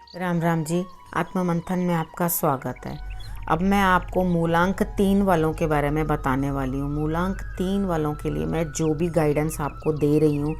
राम राम जी। आत्मा मंथन में आपका स्वागत है। अब मैं आपको मूलांक 3 वालों के बारे में बताने वाली हूँ। मूलांक 3 वालों के लिए मैं जो भी गाइडेंस आपको दे रही हूँ,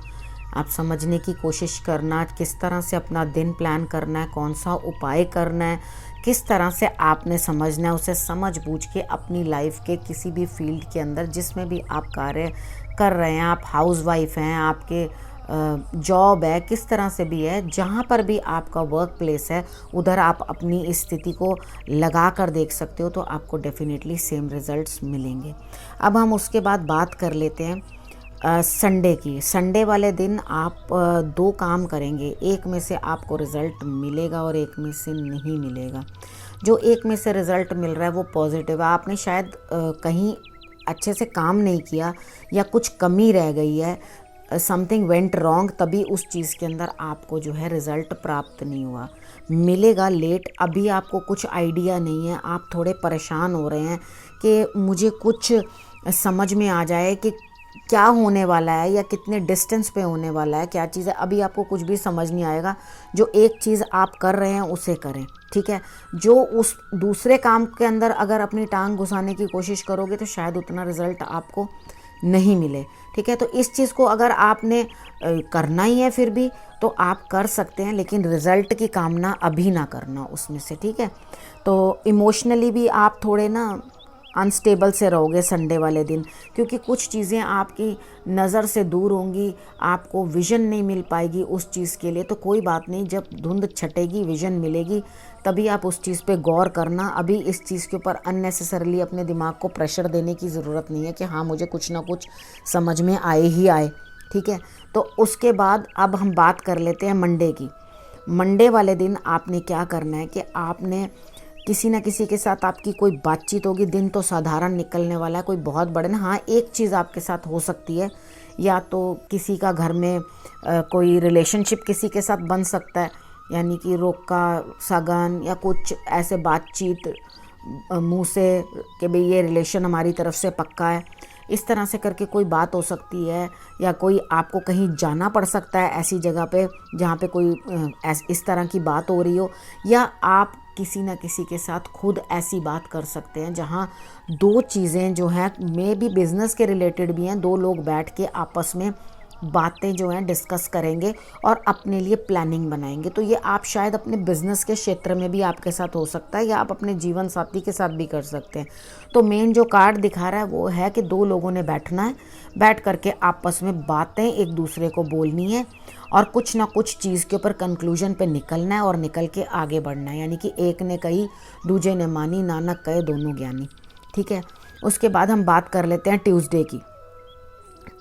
आप समझने की कोशिश करना, किस तरह से अपना दिन प्लान करना है, कौन सा उपाय करना है, किस तरह से आपने समझना है, उसे समझ बूझ के अपनी लाइफ के किसी भी फील्ड के अंदर जिसमें भी आप कार्य कर रहे हैं, आप हाउस वाइफ हैं, आपके जॉब है, किस तरह से भी है, जहाँ पर भी आपका वर्क प्लेस है, उधर आप अपनी स्थिति को लगा कर देख सकते हो, तो आपको डेफिनेटली सेम रिजल्ट्स मिलेंगे। अब हम उसके बाद बात कर लेते हैं संडे की। संडे वाले दिन आप दो काम करेंगे, एक में से आपको रिज़ल्ट मिलेगा और एक में से नहीं मिलेगा। जो एक में से रिज़ल्ट मिल रहा है वो पॉजिटिव है। आपने शायद कहीं अच्छे से काम नहीं किया या कुछ कमी रह गई है, समथिंग वेंट रॉन्ग, तभी उस चीज़ के अंदर आपको जो है रिज़ल्ट प्राप्त नहीं हुआ। मिलेगा लेट, अभी आपको कुछ आइडिया नहीं है, आप थोड़े परेशान हो रहे हैं कि मुझे कुछ समझ में आ जाए कि क्या होने वाला है या कितने डिस्टेंस पे होने वाला है, क्या चीज़ है। अभी आपको कुछ भी समझ नहीं आएगा। जो एक चीज़ आप कर रहे हैं उसे करें, ठीक है। जो उस दूसरे काम के अंदर अगर अपनी टांग घुसाने की कोशिश करोगे तो शायद उतना रिज़ल्ट आपको नहीं मिले, ठीक है। तो इस चीज़ को अगर आपने करना ही है फिर भी तो आप कर सकते हैं, लेकिन रिज़ल्ट की कामना अभी ना करना उसमें से, ठीक है। तो इमोशनली भी आप थोड़े ना अनस्टेबल से रहोगे संडे वाले दिन, क्योंकि कुछ चीज़ें आपकी नज़र से दूर होंगी, आपको विज़न नहीं मिल पाएगी उस चीज़ के लिए। तो कोई बात नहीं, जब धुंध छटेगी विज़न मिलेगी तभी आप उस चीज़ पे गौर करना। अभी इस चीज़ के ऊपर अननेसेसरली अपने दिमाग को प्रेशर देने की ज़रूरत नहीं है कि हाँ मुझे कुछ ना कुछ समझ में आए ही आए, ठीक है। तो उसके बाद अब हम बात कर लेते हैं मंडे की। मंडे वाले दिन आपने क्या करना है कि आपने किसी ना किसी के साथ आपकी कोई बातचीत होगी। दिन तो साधारण निकलने वाला है, कोई बहुत बड़े ना। हाँ, एक चीज़ आपके साथ हो सकती है, या तो किसी का घर में कोई रिलेशनशिप किसी के साथ बन सकता है, यानी कि रोका सगन या कुछ ऐसे बातचीत मुंह से कि भाई ये रिलेशन हमारी तरफ से पक्का है, इस तरह से करके कोई बात हो सकती है। या कोई आपको कहीं जाना पड़ सकता है ऐसी जगह पे जहाँ पे कोई इस तरह की बात हो रही हो, या आप किसी न किसी के साथ खुद ऐसी बात कर सकते हैं जहाँ दो चीज़ें जो हैं मे भी बिज़नेस के रिलेटेड भी हैं, दो लोग बैठ के आपस में बातें जो हैं डिस्कस करेंगे और अपने लिए प्लानिंग बनाएंगे। तो ये आप शायद अपने बिजनेस के क्षेत्र में भी आपके साथ हो सकता है, या आप अपने जीवन साथी के साथ भी कर सकते हैं। तो मेन जो कार्ड दिखा रहा है वो है कि दो लोगों ने बैठना है, बैठ करके आपस में बातें एक दूसरे को बोलनी है और कुछ ना कुछ चीज़ के ऊपर कंक्लूजन पे निकलना है और निकल के आगे बढ़ना है। यानी कि एक ने कही दूजे ने मानी, नानक कहे दोनों ज्ञानी, ठीक है। उसके बाद हम बात कर लेते हैं ट्यूसडे की।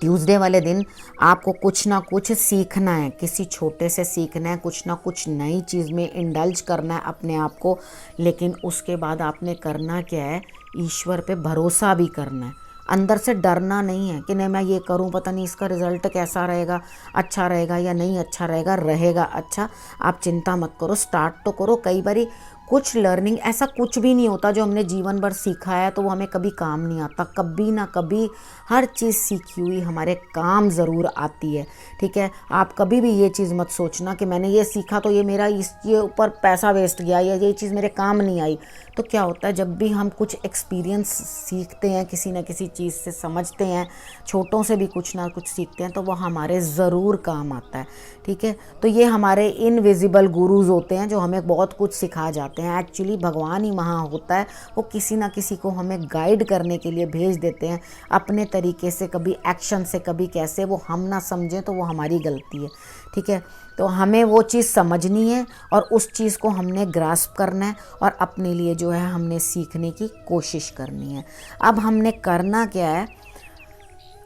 ट्यूसडे वाले दिन आपको कुछ ना कुछ सीखना है, किसी छोटे से सीखना है, कुछ ना कुछ नई चीज़ में इंडल्ज करना है अपने आप को। लेकिन उसके बाद आपने करना क्या है, ईश्वर पे भरोसा भी करना है। अंदर से डरना नहीं है कि नहीं मैं ये करूं पता नहीं इसका रिजल्ट कैसा रहेगा, अच्छा रहेगा या नहीं अच्छा रहेगा, रहेगा अच्छा। आप चिंता मत करो, स्टार्ट तो करो। कई बारी कुछ लर्निंग ऐसा कुछ भी नहीं होता जो हमने जीवन भर सीखा है तो वो हमें कभी काम नहीं आता। कभी ना कभी हर चीज़ सीखी हुई हमारे काम ज़रूर आती है, ठीक है। आप कभी भी ये चीज़ मत सोचना कि मैंने ये सीखा तो ये मेरा इसके ऊपर पैसा वेस्ट गया या ये चीज़ मेरे काम नहीं आई। तो क्या होता है, जब भी हम कुछ एक्सपीरियंस सीखते हैं, किसी ना किसी चीज़ से समझते हैं, छोटों से भी कुछ ना कुछ सीखते हैं, तो वो हमारे ज़रूर काम आता है, ठीक है। तो ये हमारे इनविजिबल गुरुज़ होते हैं जो हमें बहुत कुछ सिखा जाते हैं। एक्चुअली भगवान ही वहाँ होता है, वो किसी ना किसी को हमें गाइड करने के लिए भेज देते हैं अपने तरीके से, कभी एक्शन से कभी कैसे। वो हम ना समझें तो वो हमारी गलती है, ठीक है। तो हमें वो चीज़ समझनी है और उस चीज़ को हमने ग्रास्प करना है और अपने लिए जो है हमने सीखने की कोशिश करनी है। अब हमने करना क्या है,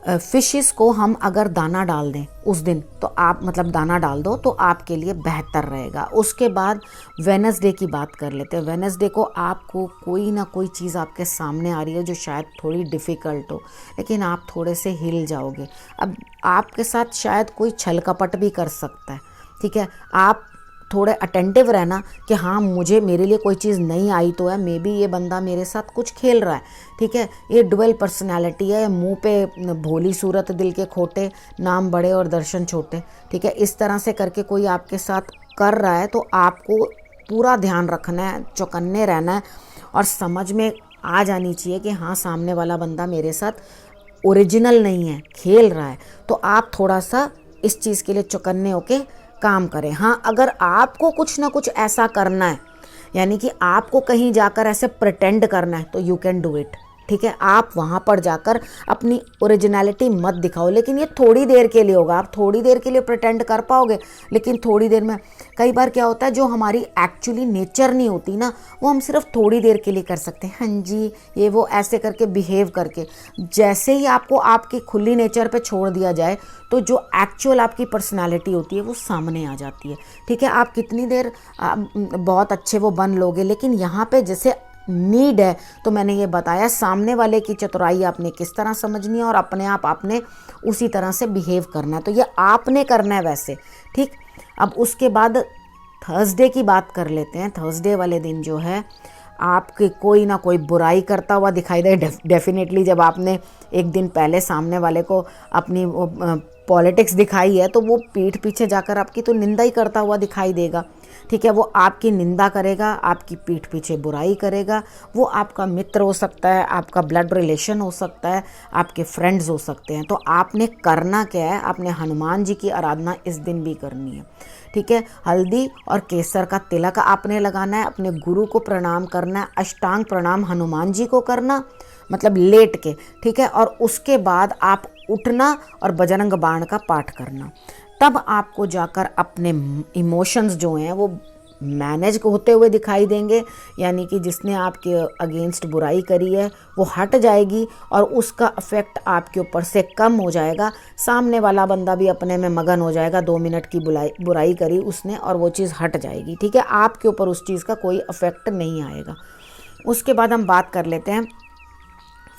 फिशेस को हम अगर दाना डाल दें उस दिन, तो आप मतलब दाना डाल दो तो आपके लिए बेहतर रहेगा। उसके बाद वेडनेसडे की बात कर लेते हैं। वेडनेसडे को आपको कोई ना कोई चीज़ आपके सामने आ रही है जो शायद थोड़ी डिफ़िकल्ट हो, लेकिन आप थोड़े से हिल जाओगे। अब आपके साथ शायद कोई छल कपट भी कर सकता है, ठीक है। आप थोड़े अटेंटिव रहना कि हाँ मुझे मेरे लिए कोई चीज़ नहीं आई तो है, मे बी ये बंदा मेरे साथ कुछ खेल रहा है, ठीक है। ये डुअल पर्सनालिटी है, मुंह पे भोली सूरत दिल के खोटे, नाम बड़े और दर्शन छोटे, ठीक है। इस तरह से करके कोई आपके साथ कर रहा है तो आपको पूरा ध्यान रखना है, चौकन्ने रहना है और समझ में आ जानी चाहिए कि हाँ सामने वाला बंदा मेरे साथ ओरिजिनल नहीं है, खेल रहा है। तो आप थोड़ा सा इस चीज़ के लिए चौकन्ने होके काम करें। हाँ, अगर आपको कुछ ना कुछ ऐसा करना है, यानी कि आपको कहीं जाकर ऐसे प्रिटेंड करना है, तो यू कैन डू इट। ठीक है, आप वहाँ पर जाकर अपनी ओरिजिनलिटी मत दिखाओ, लेकिन ये थोड़ी देर के लिए होगा। आप थोड़ी देर के लिए प्रिटेंड कर पाओगे, लेकिन थोड़ी देर में कई बार क्या होता है, जो हमारी एक्चुअली नेचर नहीं होती ना, वो हम सिर्फ थोड़ी देर के लिए कर सकते हैं। हाँ जी, ये वो ऐसे करके बिहेव करके। जैसे ही आपको आपकी खुली नेचर पे छोड़ दिया जाए, तो जो एक्चुअल आपकी पर्सनालिटी होती है वो सामने आ जाती है। ठीक है, आप कितनी देर बहुत अच्छे वो बन लोगे, लेकिन यहाँ पे जैसे नीड है, तो मैंने ये बताया सामने वाले की चतुराई आपने किस तरह समझनी है और अपने आप आपने उसी तरह से बिहेव करना है। तो ये आपने करना है वैसे। ठीक, अब उसके बाद थर्सडे की बात कर लेते हैं। थर्सडे वाले दिन जो है आपके कोई ना कोई बुराई करता हुआ दिखाई दे। डेफिनेटली जब आपने एक दिन पहले सामने वाले को अपनी पॉलिटिक्स दिखाई है, तो वो पीठ पीछे जाकर आपकी तो निंदा ही करता हुआ दिखाई देगा। ठीक है, वो आपकी निंदा करेगा, आपकी पीठ पीछे बुराई करेगा। वो आपका मित्र हो सकता है, आपका ब्लड रिलेशन हो सकता है, आपके फ्रेंड्स हो सकते हैं। तो आपने करना क्या है, आपने हनुमान जी की आराधना इस दिन भी करनी है। ठीक है, हल्दी और केसर का तिलक आपने लगाना है, अपने गुरु को प्रणाम करना है, अष्टांग प्रणाम हनुमान जी को करना, मतलब लेट के। ठीक है, और उसके बाद आप उठना और बजरंग बाण का पाठ करना। तब आपको जाकर अपने इमोशंस जो हैं वो मैनेज होते हुए दिखाई देंगे, यानी कि जिसने आपके अगेंस्ट बुराई करी है वो हट जाएगी और उसका इफेक्ट आपके ऊपर से कम हो जाएगा। सामने वाला बंदा भी अपने में मगन हो जाएगा, 2 मिनट की बुराई करी उसने और वो चीज़ हट जाएगी। ठीक है, आपके ऊपर उस चीज़ का कोई इफेक्ट नहीं आएगा। उसके बाद हम बात कर लेते हैं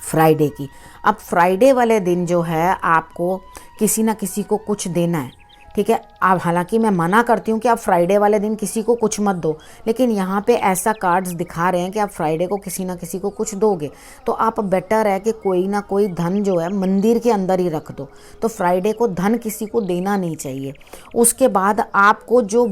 फ्राइडे की। अब फ्राइडे वाले दिन जो है आपको किसी ना किसी को कुछ देना है। ठीक है, अब हालांकि मैं मना करती हूँ कि आप फ्राइडे वाले दिन किसी को कुछ मत दो, लेकिन यहाँ पे ऐसा कार्ड्स दिखा रहे हैं कि आप फ्राइडे को किसी ना किसी को कुछ दोगे, तो आप बेटर है कि कोई ना कोई धन जो है मंदिर के अंदर ही रख दो। तो फ्राइडे को धन किसी को देना नहीं चाहिए। उसके बाद आपको जो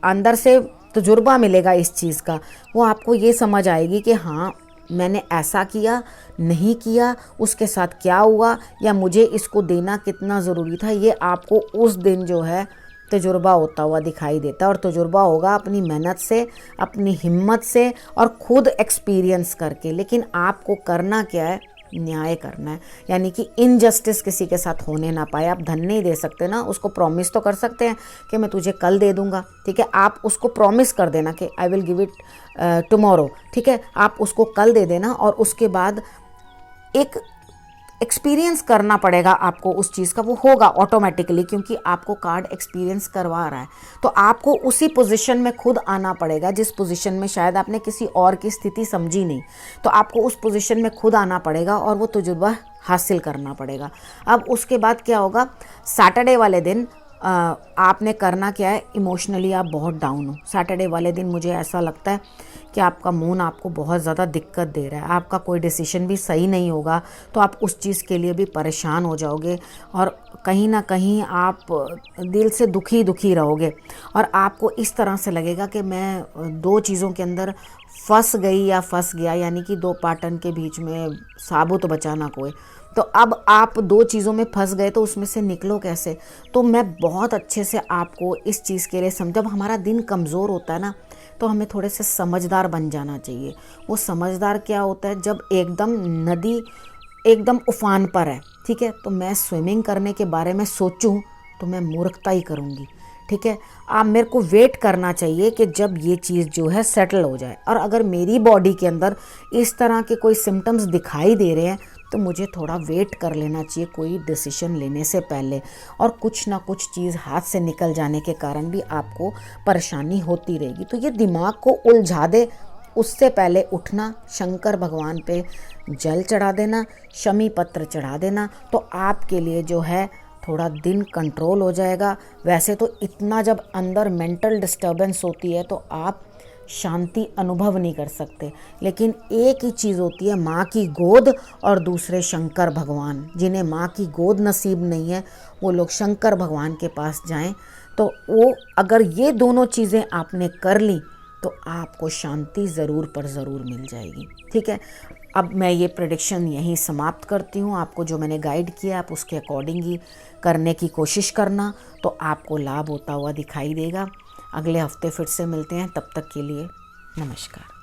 अंदर से तजुर्बा मिलेगा इस चीज़ का, वो आपको ये समझ आएगी कि हाँ मैंने ऐसा किया, नहीं किया, उसके साथ क्या हुआ, या मुझे इसको देना कितना ज़रूरी था। ये आपको उस दिन जो है तजुर्बा होता हुआ दिखाई देता है, और तजुर्बा होगा अपनी मेहनत से, अपनी हिम्मत से और खुद एक्सपीरियंस करके। लेकिन आपको करना क्या है, न्याय करना है, यानी कि इनजस्टिस किसी के साथ होने ना पाए। आप धन नहीं दे सकते ना, उसको प्रॉमिस तो कर सकते हैं कि मैं तुझे कल दे दूंगा। ठीक है, आप उसको प्रॉमिस कर देना कि I will give it tomorrow. ठीक है, आप उसको कल दे देना और उसके बाद एक एक्सपीरियंस करना पड़ेगा आपको उस चीज़ का, वो होगा ऑटोमेटिकली, क्योंकि आपको कार्ड एक्सपीरियंस करवा रहा है। तो आपको उसी पोजीशन में खुद आना पड़ेगा जिस पोजीशन में शायद आपने किसी और की स्थिति समझी नहीं। तो आपको उस पोजीशन में खुद आना पड़ेगा और वो तजुर्बा हासिल करना पड़ेगा। अब उसके बाद क्या होगा, सैटरडे वाले दिन आपने करना क्या है, इमोशनली आप बहुत डाउन हो। सैटरडे वाले दिन मुझे ऐसा लगता है कि आपका मून आपको बहुत ज़्यादा दिक्कत दे रहा है, आपका कोई डिसीजन भी सही नहीं होगा, तो आप उस चीज़ के लिए भी परेशान हो जाओगे और कहीं ना कहीं आप दिल से दुखी रहोगे। और आपको इस तरह से लगेगा कि मैं 2 चीज़ों के अंदर फंस गई या फंस गया, यानी कि 2 पाटन के बीच में साबुत बचा ना कोई। तो अब आप 2 चीज़ों में फंस गए, तो उसमें से निकलो कैसे। तो मैं बहुत अच्छे से आपको इस चीज़ के लिए जब हमारा दिन कमज़ोर होता है ना, तो हमें थोड़े से समझदार बन जाना चाहिए। वो समझदार क्या होता है, जब एकदम नदी एकदम उफान पर है, ठीक है, तो मैं स्विमिंग करने के बारे में सोचूं तो मैं मूर्खता ही करूँगी। ठीक है, आप मेरे को वेट करना चाहिए कि जब ये चीज़ जो है सेटल हो जाए। और अगर मेरी बॉडी के अंदर इस तरह के कोई सिम्टम्स दिखाई दे रहे हैं, तो मुझे थोड़ा वेट कर लेना चाहिए कोई डिसीजन लेने से पहले। और कुछ ना कुछ चीज़ हाथ से निकल जाने के कारण भी आपको परेशानी होती रहेगी। तो ये दिमाग को उलझा दे, उससे पहले उठना, शंकर भगवान पे जल चढ़ा देना, शमी पत्र चढ़ा देना, तो आपके लिए जो है थोड़ा दिन कंट्रोल हो जाएगा। वैसे तो इतना जब अंदर मेंटल डिस्टर्बेंस होती है तो आप शांति अनुभव नहीं कर सकते। लेकिन एक ही चीज़ होती है, माँ की गोद, और दूसरे शंकर भगवान। जिन्हें माँ की गोद नसीब नहीं है वो लोग शंकर भगवान के पास जाएं। तो वो अगर ये दोनों चीज़ें आपने कर ली तो आपको शांति ज़रूर पर ज़रूर मिल जाएगी। ठीक है, अब मैं ये प्रेडिक्शन यहीं समाप्त करती हूँ। आपको जो मैंने गाइड किया आप उसके अकॉर्डिंग ही करने की कोशिश करना, तो आपको लाभ होता हुआ दिखाई देगा। अगले हफ्ते फिर से मिलते हैं, तब तक के लिए नमस्कार।